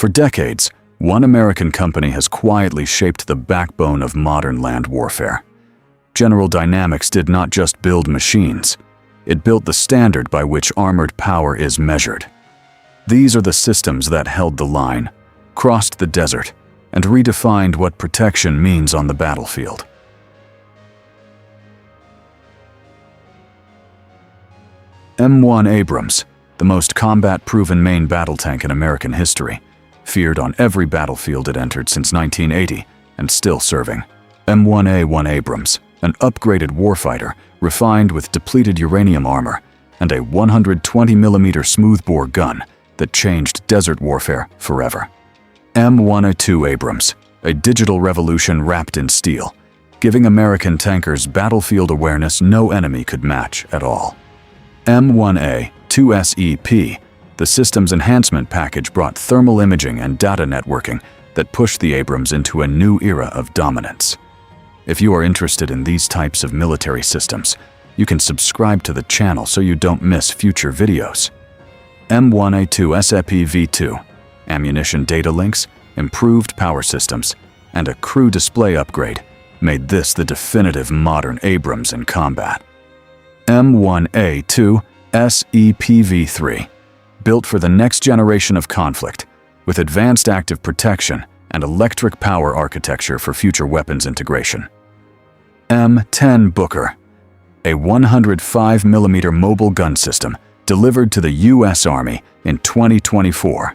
For decades, one American company has quietly shaped the backbone of modern land warfare. General Dynamics did not just build machines, it built the standard by which armored power is measured. These are the systems that held the line, crossed the desert, and redefined what protection means on the battlefield. M1 Abrams, the most combat-proven main battle tank in American history, feared on every battlefield it entered since 1980 and still serving. M1 Abrams, an upgraded warfighter refined with depleted uranium armor and a 120mm smoothbore gun that changed desert warfare forever. M1 Abrams, a digital revolution wrapped in steel, giving American tankers battlefield awareness no enemy could match at all. M1A2SEP, the systems enhancement package, brought thermal imaging and data networking that pushed the Abrams into a new era of dominance. If you are interested in these types of military systems, you can subscribe to the channel so you don't miss future videos. M1A2SEP V2, ammunition data links, improved power systems, and a crew display upgrade made this the definitive modern Abrams in combat. M1A2SEP V3, built for the next generation of conflict, with advanced active protection and electric power architecture for future weapons integration. M10 Booker, a 105mm mobile gun system delivered to the U.S. Army in 2024,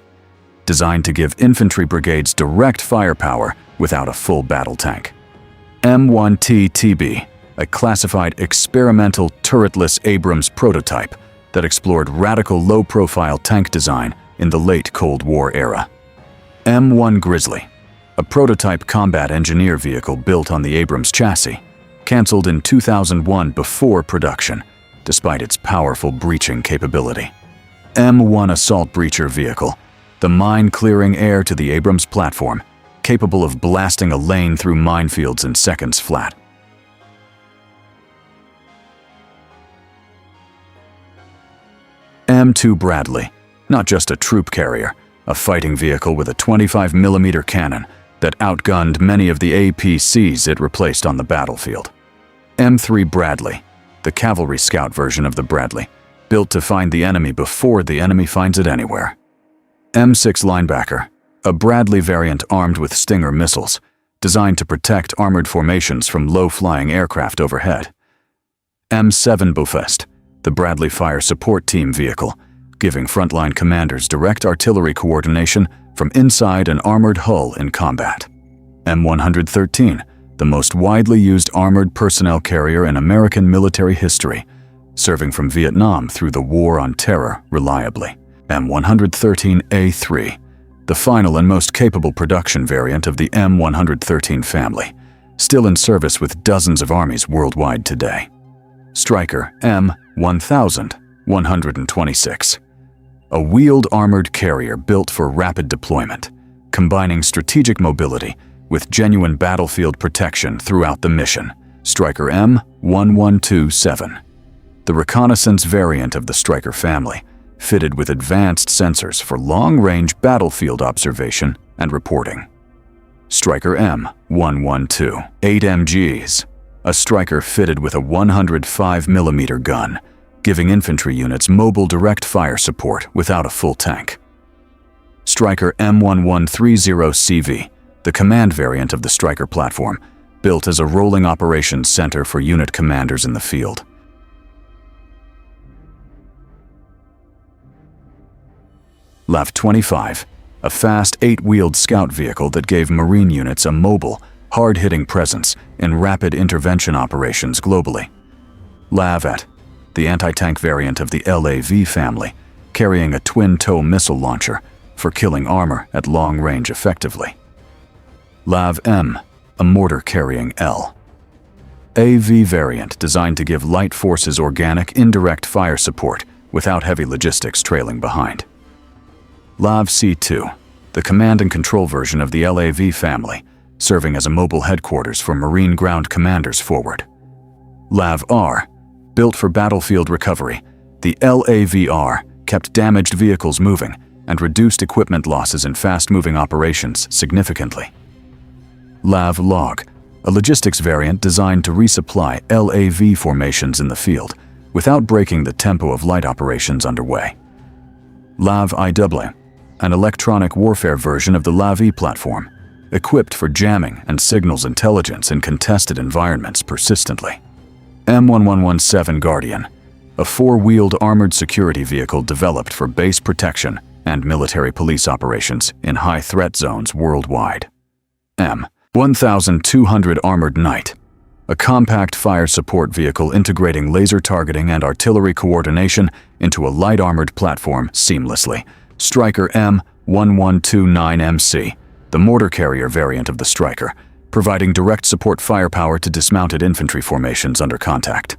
designed to give infantry brigades direct firepower without a full battle tank. M1TTB, a classified experimental turretless Abrams prototype that explored radical low-profile tank design in the late Cold War era. M1 Grizzly, a prototype combat engineer vehicle built on the Abrams chassis, canceled in 2001 before production, despite its powerful breaching capability. M1 Assault Breacher Vehicle, the mine-clearing heir to the Abrams platform, capable of blasting a lane through minefields in seconds flat. M2 Bradley, not just a troop carrier, a fighting vehicle with a 25mm cannon that outgunned many of the APCs it replaced on the battlefield. M3 Bradley, the cavalry scout version of the Bradley, built to find the enemy before the enemy finds it anywhere. M6 Linebacker, a Bradley variant armed with Stinger missiles, designed to protect armored formations from low-flying aircraft overhead. M7 Bofest, the Bradley Fire Support Team vehicle, giving frontline commanders direct artillery coordination from inside an armored hull in combat. M113, the most widely used armored personnel carrier in American military history, serving from Vietnam through the War on Terror reliably. M113A3, the final and most capable production variant of the M113 family, still in service with dozens of armies worldwide today. Stryker M1126, a wheeled armored carrier built for rapid deployment, combining strategic mobility with genuine battlefield protection throughout the mission. Stryker M1127, the reconnaissance variant of the Stryker family, fitted with advanced sensors for long-range battlefield observation and reporting. Stryker M112, 8 MGs, a Stryker fitted with a 105mm gun, giving infantry units mobile direct fire support without a full tank. Stryker M1130CV, the command variant of the Stryker platform, built as a rolling operations center for unit commanders in the field. LAV-25, a fast 8-wheeled scout vehicle that gave Marine units a mobile, hard-hitting presence in rapid intervention operations globally. LAV-ET, the anti-tank variant of the LAV family, carrying a twin-tow missile launcher for killing armor at long range effectively. LAV-M, a mortar-carrying LAV variant designed to give light forces organic indirect fire support without heavy logistics trailing behind. LAV-C2, the command and control version of the LAV family, serving as a mobile headquarters for Marine ground commanders forward. LAV-R, built for battlefield recovery, the LAV-R kept damaged vehicles moving and reduced equipment losses in fast-moving operations significantly. LAV-LOG, a logistics variant designed to resupply LAV formations in the field without breaking the tempo of light operations underway. LAV-IW, an electronic warfare version of the LAV-E platform, equipped for jamming and signals intelligence in contested environments persistently. M1 Guardian, a four-wheeled armored security vehicle developed for base protection and military police operations in high-threat zones worldwide. M1200 Armored Knight, a compact fire support vehicle integrating laser targeting and artillery coordination into a light armored platform seamlessly. Stryker M1129MC, the mortar carrier variant of the Stryker, providing direct support firepower to dismounted infantry formations under contact.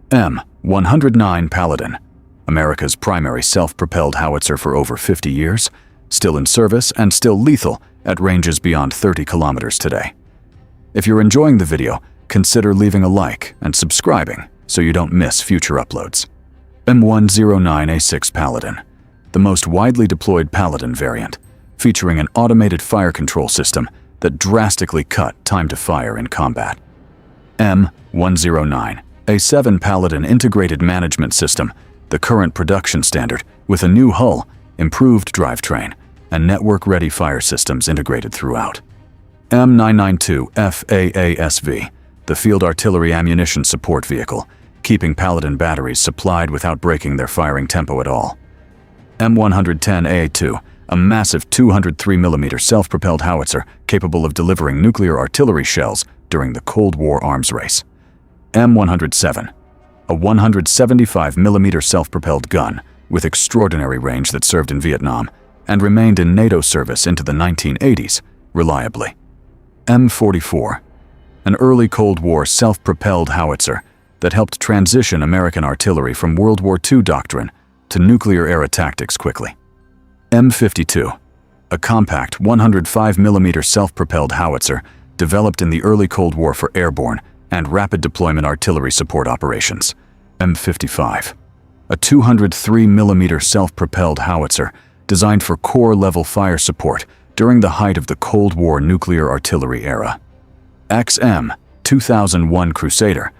M109 Paladin, America's primary self-propelled howitzer for over 50 years, still in service and still lethal at ranges beyond 30 kilometers today. If you're enjoying the video, consider leaving a like and subscribing so you don't miss future uploads. M109A6 Paladin, the most widely deployed Paladin variant, featuring an automated fire control system that drastically cut time to fire in combat. M109A7 Paladin integrated management system, the current production standard, with a new hull, improved drivetrain, and network-ready fire systems integrated throughout. M992 FAASV, the field artillery ammunition support vehicle, keeping Paladin batteries supplied without breaking their firing tempo at all. M110A2, a massive 203mm self-propelled howitzer capable of delivering nuclear artillery shells during the Cold War arms race. M107, a 175mm self-propelled gun with extraordinary range that served in Vietnam and remained in NATO service into the 1980s, reliably. M44, an early Cold War self-propelled howitzer that helped transition American artillery from World War II doctrine to nuclear-era tactics quickly. M52, a compact 105mm self-propelled howitzer developed in the early Cold War for airborne and rapid deployment artillery support operations. M55, a 203mm self-propelled howitzer designed for corps-level fire support during the height of the Cold War nuclear artillery era. XM-2001 Crusader,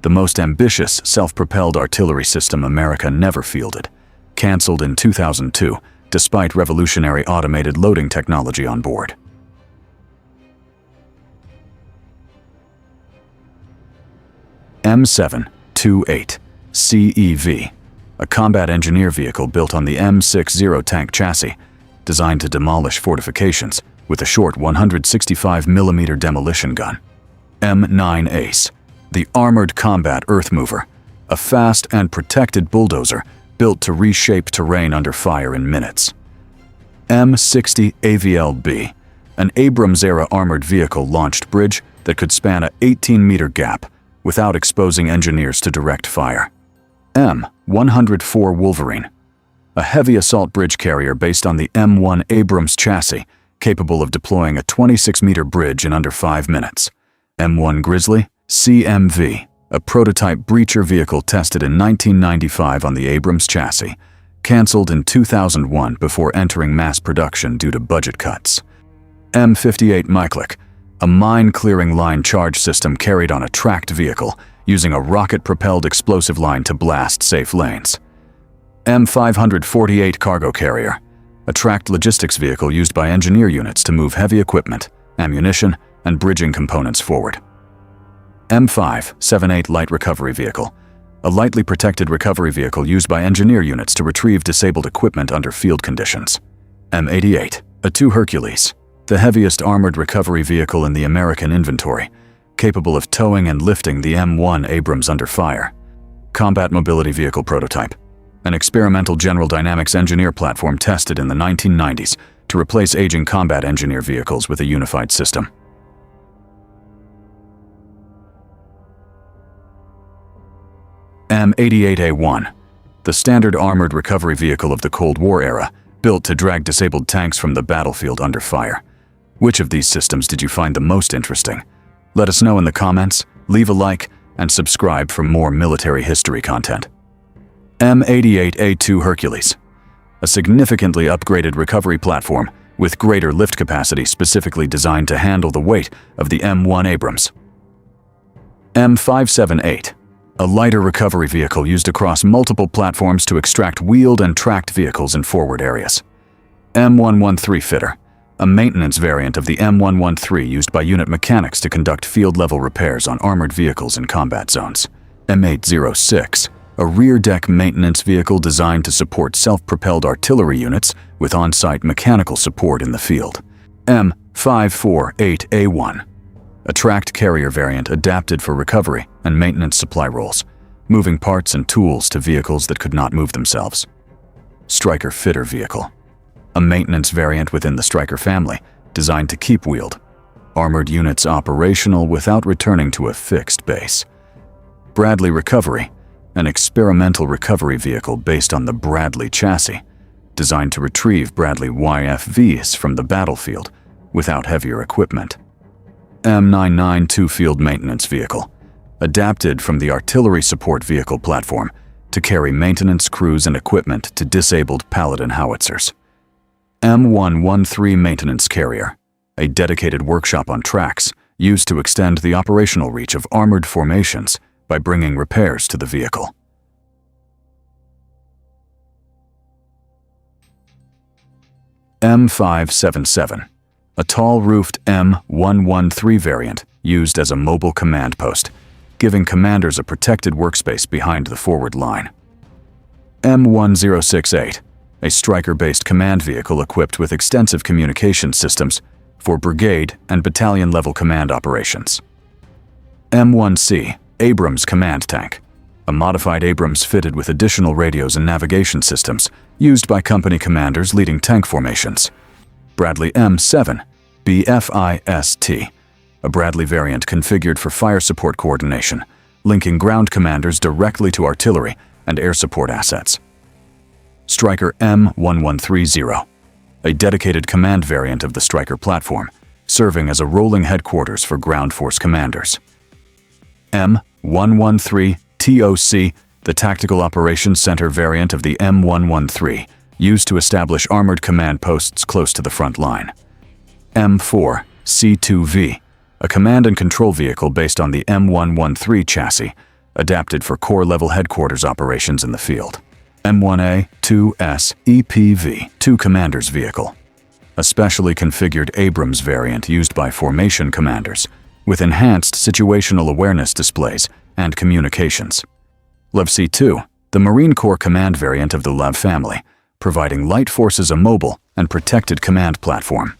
the most ambitious self-propelled artillery system America never fielded, canceled in 2002 despite revolutionary automated loading technology on board. M728 CEV, a combat engineer vehicle built on the M60 tank chassis, designed to demolish fortifications with a short 165mm demolition gun. M9 Ace, the armored combat earth mover, a fast and protected bulldozer built to reshape terrain under fire in minutes. M60 AVLB, an Abrams-era armored vehicle-launched bridge that could span a 18-meter gap without exposing engineers to direct fire. M104 Wolverine, a heavy assault bridge carrier based on the M1 Abrams chassis, capable of deploying a 26-meter bridge in under 5 minutes. M1 Grizzly CMV, a prototype breacher vehicle tested in 1995 on the Abrams chassis, canceled in 2001 before entering mass production due to budget cuts. M58 Miklik, a mine-clearing line charge system carried on a tracked vehicle, using a rocket-propelled explosive line to blast safe lanes. M548 Cargo Carrier, a tracked logistics vehicle used by engineer units to move heavy equipment, ammunition, and bridging components forward. M578 Light Recovery Vehicle, a lightly protected recovery vehicle used by engineer units to retrieve disabled equipment under field conditions. M88, a II Hercules, the heaviest armored recovery vehicle in the American inventory, capable of towing and lifting the M1 Abrams under fire. Combat Mobility Vehicle Prototype, an experimental General Dynamics engineer platform tested in the 1990s to replace aging combat engineer vehicles with a unified system. M88A1, the standard armored recovery vehicle of the Cold War era, built to drag disabled tanks from the battlefield under fire. Which of these systems did you find the most interesting? Let us know in the comments, leave a like, and subscribe for more military history content. M88A2 Hercules, a significantly upgraded recovery platform with greater lift capacity specifically designed to handle the weight of the M1 Abrams. M578, a lighter recovery vehicle used across multiple platforms to extract wheeled and tracked vehicles in forward areas. M113 Fitter, a maintenance variant of the M113 used by unit mechanics to conduct field-level repairs on armored vehicles in combat zones. M806, a rear-deck maintenance vehicle designed to support self-propelled artillery units with on-site mechanical support in the field. M548A1, a tracked carrier variant adapted for recovery and maintenance supply roles, moving parts and tools to vehicles that could not move themselves. Stryker Fitter Vehicle, a maintenance variant within the Stryker family designed to keep wheeled armored units operational without returning to a fixed base. Bradley Recovery, an experimental recovery vehicle based on the Bradley chassis, designed to retrieve Bradley YFVs from the battlefield without heavier equipment. M992 Field Maintenance Vehicle, adapted from the Artillery Support Vehicle platform to carry maintenance crews and equipment to disabled Paladin howitzers. M113 Maintenance Carrier, a dedicated workshop on tracks used to extend the operational reach of armored formations by bringing repairs to the vehicle. M577, a tall-roofed M113 variant used as a mobile command post, giving commanders a protected workspace behind the forward line. M1068, a Stryker-based command vehicle equipped with extensive communication systems for brigade and battalion-level command operations. M1C Abrams Command Tank, a modified Abrams fitted with additional radios and navigation systems used by company commanders leading tank formations. Bradley M7 BFIST, a Bradley variant configured for fire support coordination, linking ground commanders directly to artillery and air support assets. Stryker M1130, a dedicated command variant of the Stryker platform, serving as a rolling headquarters for ground force commanders. M113 TOC, the Tactical Operations Center variant of the M113, used to establish armored command posts close to the front line. M4 C2V, a command and control vehicle based on the M113 chassis, adapted for corps-level headquarters operations in the field. M1A2S EPV-2 Commander's Vehicle, a specially configured Abrams variant used by formation commanders, with enhanced situational awareness displays and communications. LEV-C2, the Marine Corps command variant of the LEV family, providing light forces a mobile and protected command platform.